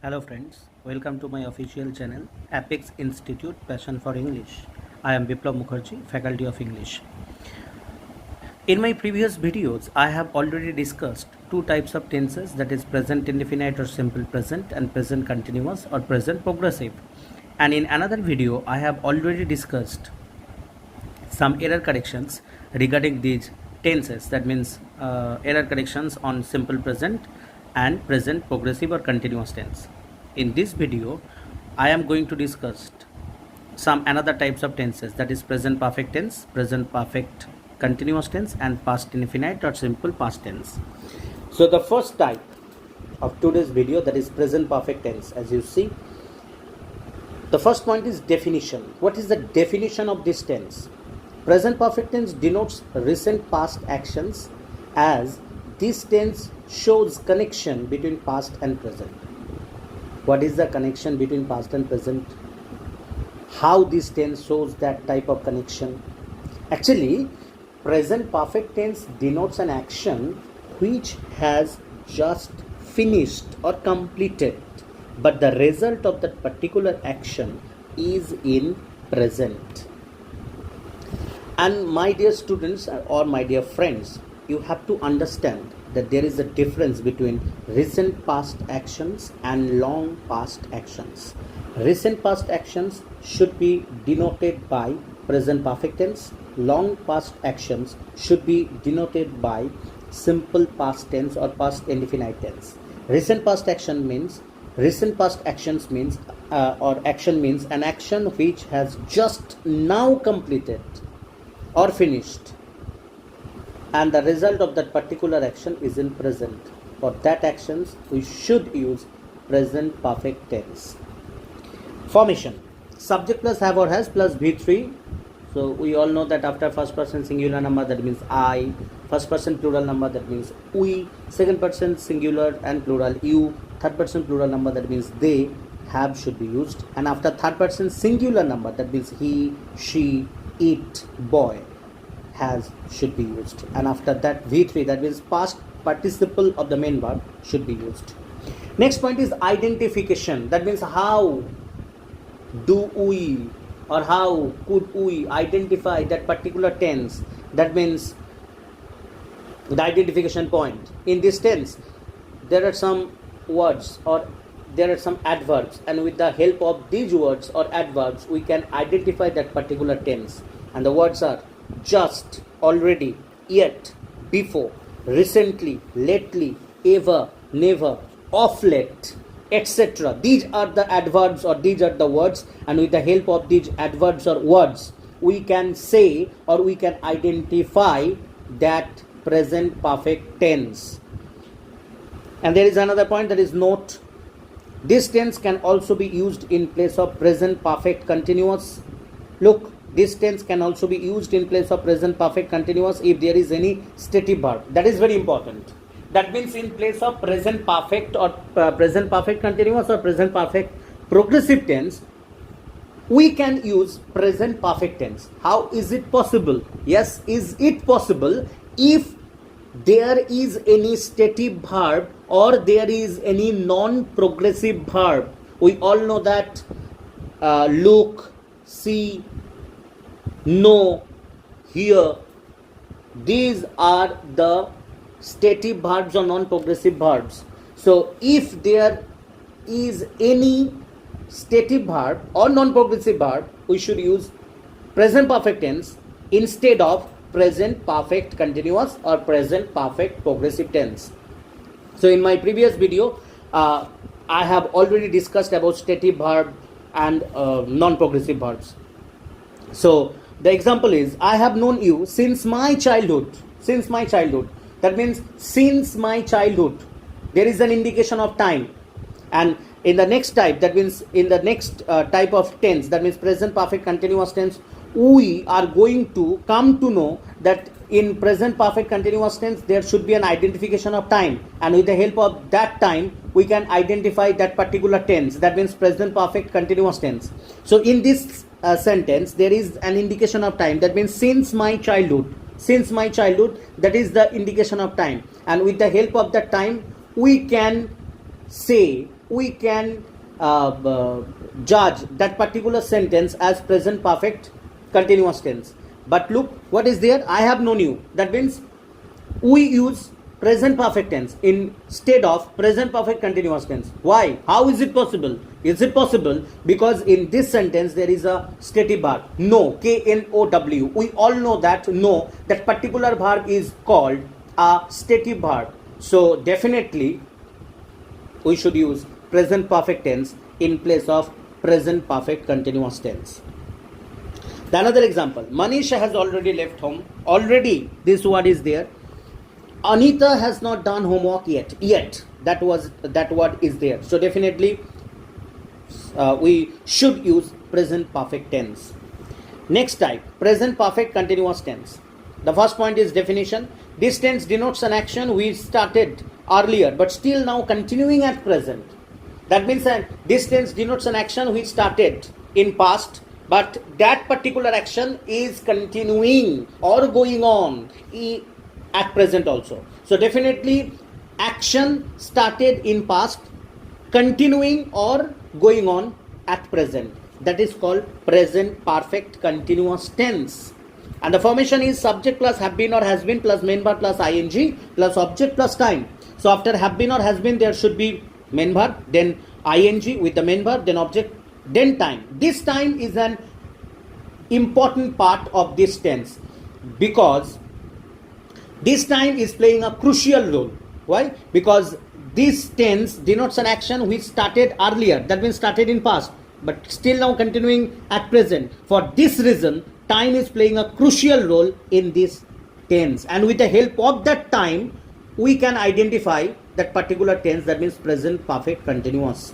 Hello friends, welcome to my official channel Apex Institute Passion for English. I am Biplav Mukherjee, Faculty of English. In my previous videos, I have already discussed two types of tenses, that is present indefinite or simple present and present continuous or present progressive. And in another video, I have already discussed some error corrections regarding these tenses, that means error corrections on simple present and present progressive or continuous tense. In this video I am going to discuss some another types of tenses, that is present perfect tense, present perfect continuous tense and past indefinite or simple past tense. So the first type of today's video, that is present perfect tense. As you see, the first point is definition. What is the definition of this tense? Present perfect tense denotes recent past actions, as this tense shows connection between past and present. What is the connection between past and present? How this tense shows that type of connection? Actually, present perfect tense denotes an action which has just finished or completed, but the result of that particular action is in present. And my dear students or my dear friends, you have to understand that there is a difference between recent past actions and long past actions. Recent past actions should be denoted by present perfect tense. Long past actions should be denoted by simple past tense or past indefinite tense. Recent past actions means or action means an action which has just now completed or finished, and the result of that particular action is in present. For that actions we should use present perfect tense. Formation: subject plus have or has plus V3. So we all know that after first person singular number, that means I, first person plural number, that means we, second person singular and plural you, third person plural number, that means they, have should be used, and after third person singular number, that means he, she, it, boy, has should be used, and after that V3, that means past participle of the main verb, should be used. Next point is identification. That means how do we or how could we identify that particular tense? That means the identification point. In this tense, there are some words or there are some adverbs, and with the help of these words or adverbs we can identify that particular tense, and the words are just, already, yet, before, recently, lately, ever, never, of late, etc. These are the adverbs or these are the words, and with the help of these adverbs or words we can say or we can identify that present perfect tense. And there is another point, that is note. This tense can also be used in place of present perfect continuous. Look, this tense can also be used in place of present perfect continuous if there is any stative verb. That is very important. That means in place of present perfect or present perfect continuous or present perfect progressive tense, we can use present perfect tense. How is it possible? Yes, is it possible if there is any stative verb or there is any non-progressive verb? We all know that look, see, know, hear, these are the stative verbs or non-progressive verbs. So if there is any stative verb or non-progressive verb, we should use present perfect tense instead of present perfect continuous or present perfect progressive tense. So in my previous video I have already discussed about stative verb and non-progressive verbs. So the example is, I have known you since my childhood. Since my childhood, that means since my childhood, there is an indication of time. And in the next type, that means in the next type of tense, that means present perfect continuous tense, we are going to come to know that in present perfect continuous tense there should be an identification of time, and with the help of that time we can identify that particular tense. That means present perfect continuous tense. So in this sentence there is an indication of time, that means since my childhood. Since my childhood, that is the indication of time, and with the help of that time we can say we can judge that particular sentence as present perfect continuous tense. But look, what is there? I have known you. That means we use present perfect tense instead of present perfect continuous tense. Why? How is it possible? Is it possible? Because in this sentence there is a stative verb, know, K-N-O-W. We all know that know, that particular verb is called a stative verb. So definitely we should use present perfect tense in place of present perfect continuous tense. The another example, Manisha has already left home. Already, this word is there. Anita has not done homework yet. That word is there. So definitely we should use present perfect tense. Next type, present perfect continuous tense. The first point is definition. This tense denotes an action we started earlier but still now continuing at present. That means that this tense denotes an action which started in past, but that particular action is continuing or going on at present also. So definitely action started in past, continuing or going on at present. That is called present perfect continuous tense. And the formation is subject plus have been or has been plus main verb plus ing plus object plus time. So after have been or has been, there should be main verb, then ing with the main verb, then object, then time. This time is an important part of this tense because this time is playing a crucial role. Why? Because this tense denotes an action which started earlier, that means started in past, but still now continuing at present. For this reason, time is playing a crucial role in this tense, and with the help of that time we can identify that particular tense, that means present perfect continuous.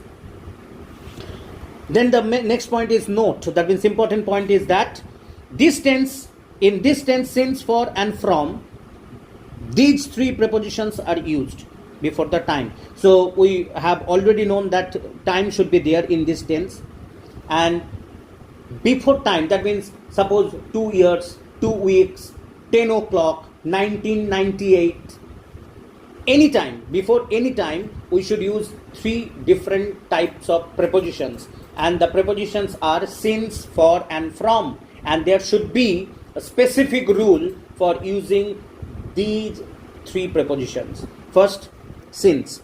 Then the next point is note. That means important point is that this tense, in this tense, since, for and from, these three prepositions are used before the time. So we have already known that time should be there in this tense, and before time, that means suppose 2 years, 2 weeks, 10 o'clock, 1998, anytime, before any time we should use three different types of prepositions, and the prepositions are since, for and from, and there should be a specific rule for using these three prepositions. First, since.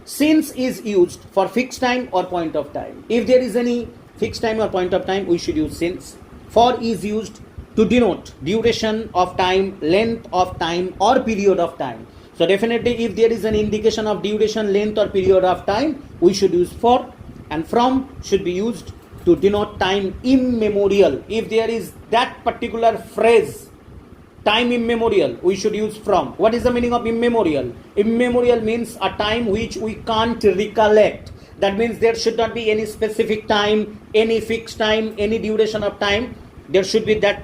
Since is used for fixed time or point of time. If there is any fixed time or point of time, we should use since. For is used to denote duration of time, length of time or period of time. So definitely if there is an indication of duration, length or period of time, we should use for. And from should be used to denote time immemorial. If there is that particular phrase, time immemorial, we should use from. What is the meaning of immemorial? Immemorial means a time which we can't recollect. That means there should not be any specific time, any fixed time, any duration of time. There should be that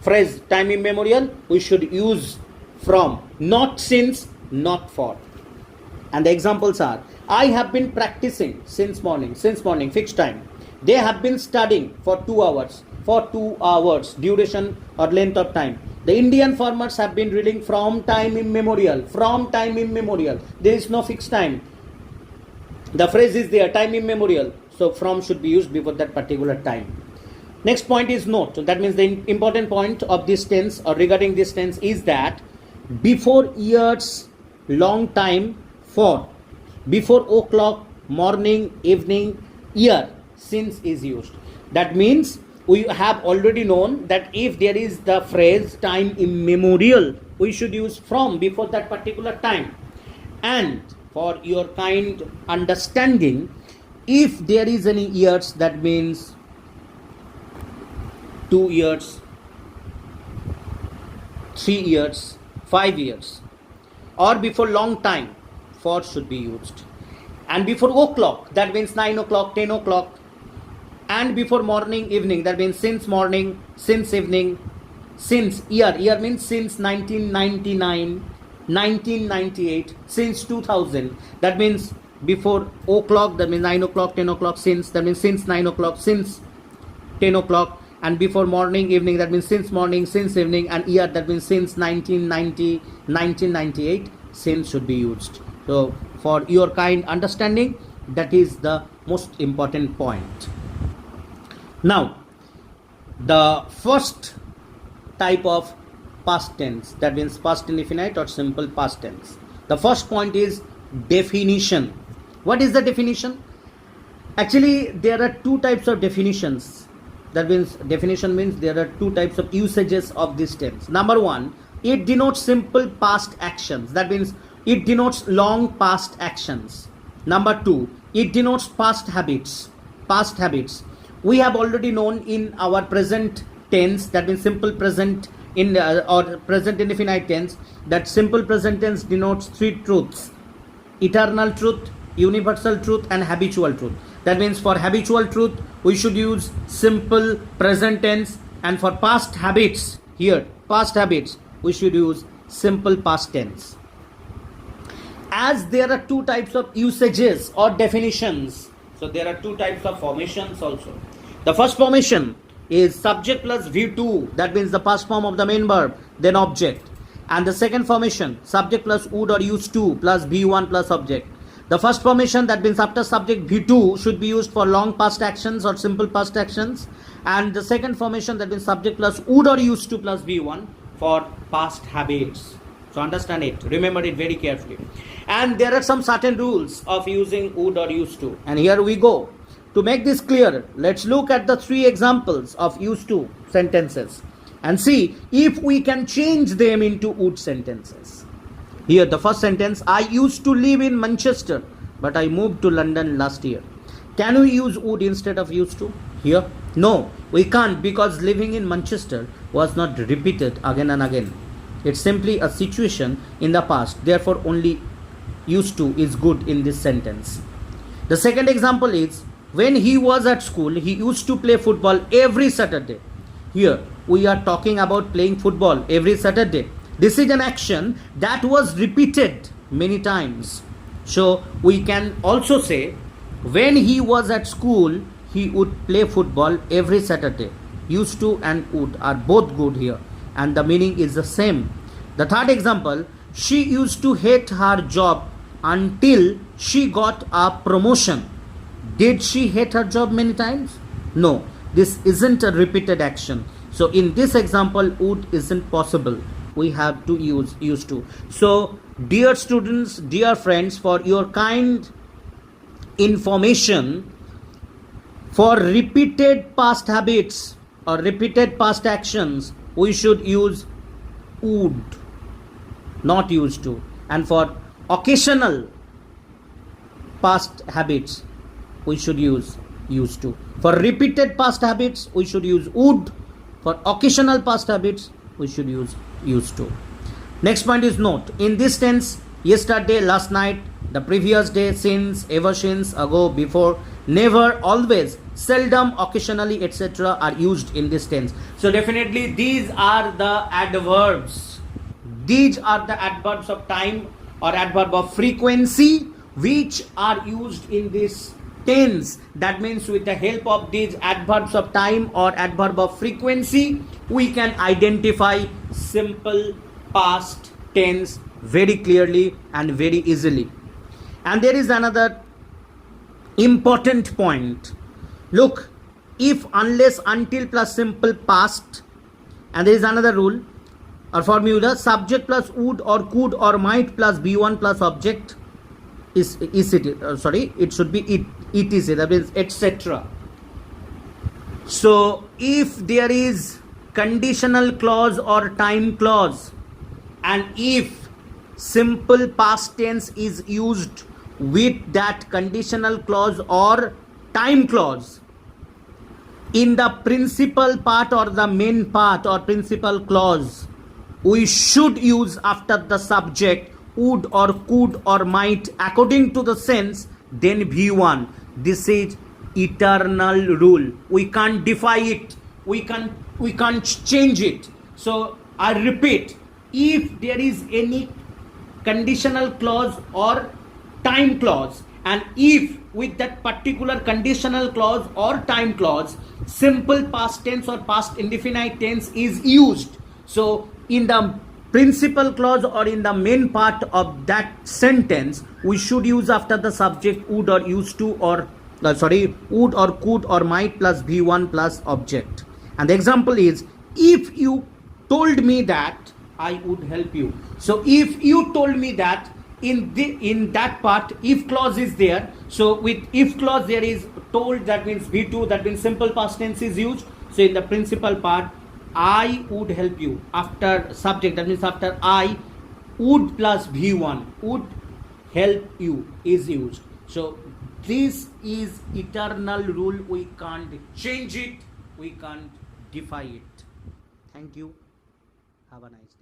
phrase, time immemorial, we should use from, not since, not for. And the examples are, I have been practicing since morning, fixed time. They have been studying for 2 hours, duration or length of time. The Indian farmers have been reading from time immemorial, There is no fixed time. The phrase is there, time immemorial. So from should be used before that particular time. Next point is note. That means the important point of this tense or regarding this tense is that before years, long time, for. Before o'clock, morning, evening, year, since is used. That means we have already known that if there is the phrase time immemorial, we should use from before that particular time. And for your kind understanding, if there is any years, that means 2 years, 3 years, 5 years, or before long time, for should be used. And before o'clock, that means 9 o'clock, 10 o'clock, and before morning, evening, that means since morning, since evening, since year means since 1999, 1998, since 2000, that means before o'clock, that means 9 o'clock, 10 o'clock, since, that means since 9 o'clock, since 10 o'clock, and before morning, evening, that means since morning, since evening, and year, that means since 1990, 1998, since should be used. So for your kind understanding, That is the most important point. Now, the first type of past tense, that means past indefinite or simple past tense. The first point is definition. What is the definition? Actually, there are two types of definitions. That means definition means there are two types of usages of this tense. Number one, it denotes simple past actions. That means it denotes long past actions. Number two, it denotes past habits. Past habits. We have already known in our present tense, that means simple present in or present indefinite tense, that simple present tense denotes three truths: eternal truth, universal truth, and habitual truth. That means for habitual truth we should use simple present tense, and for past habits, here past habits, we should use simple past tense. As there are two types of usages or definitions, so there are two types of formations also. The first formation is subject plus V2, that means the past form of the main verb, then object. And the second formation, subject plus would or used to plus V1 plus object. The first formation, that means after subject V2, should be used for long past actions or simple past actions. And the second formation, that means subject plus would or used to plus V1 for past habits. So understand it, remember it very carefully. And there are some certain rules of using would or used to. And here we go. To make this clear, let's look at the three examples of used to sentences and see if we can change them into would sentences. Here the first sentence, I used to live in Manchester but I moved to London last year. Can we use would instead of used to here? No, we can't, because living in Manchester was not repeated again and again. It's simply a situation in the past, therefore only used to is good in this sentence. The second example is, when he was at school, he used to play football every Saturday. Here we are talking about playing football every Saturday. This is an action that was repeated many times. So we can also say, when he was at school, he would play football every Saturday. Used to and would are both good here, and the meaning is the same. The third example, she used to hate her job until she got a promotion. Did she hate her job many times? No, this isn't a repeated action. So in this example, would isn't possible. We have to use used to. So dear students, dear friends, for your kind information, for repeated past habits or repeated past actions, we should use would, not used to. And for occasional past habits, we should use used to. For repeated past habits, we should use would. For occasional past habits, we should use used to. Next point is note. In this tense, yesterday, last night, the previous day, since, ever since, ago, before, never, always, seldom, occasionally, etc. are used in this tense. So definitely these are the adverbs. These are the adverbs of time or adverb of frequency which are used in this tense. That means with the help of these adverbs of time or adverb of frequency, we can identify simple past tense very clearly and very easily. And there is another important point. Look, if, unless, until plus simple past, and there is another rule or formula, subject plus would or could or might plus B1 plus object is it, it should be it is, that means etc. So if there is conditional clause or time clause, and if simple past tense is used with that conditional clause or time clause, in the principal part or the main part or principal clause, we should use after the subject would or could or might according to the sense, then V1. This is eternal rule. We can't defy it. We can't change it. So I repeat, if there is any conditional clause or time clause, and if with that particular conditional clause or time clause simple past tense or past indefinite tense is used, so in the principal clause or in the main part of that sentence, we should use after the subject would or used to or would or could or might plus V1 plus object. And the example is, if you told me that, I would help you. So if you told me that, in that part, if clause is there. So with if clause there is told, that means V2, that means simple past tense is used. So in the principal part, I would help you, after subject, that means after I, would plus V1, would help you is used. So this is eternal rule. We can't change it, we can't defy it. Thank you. Have a nice day.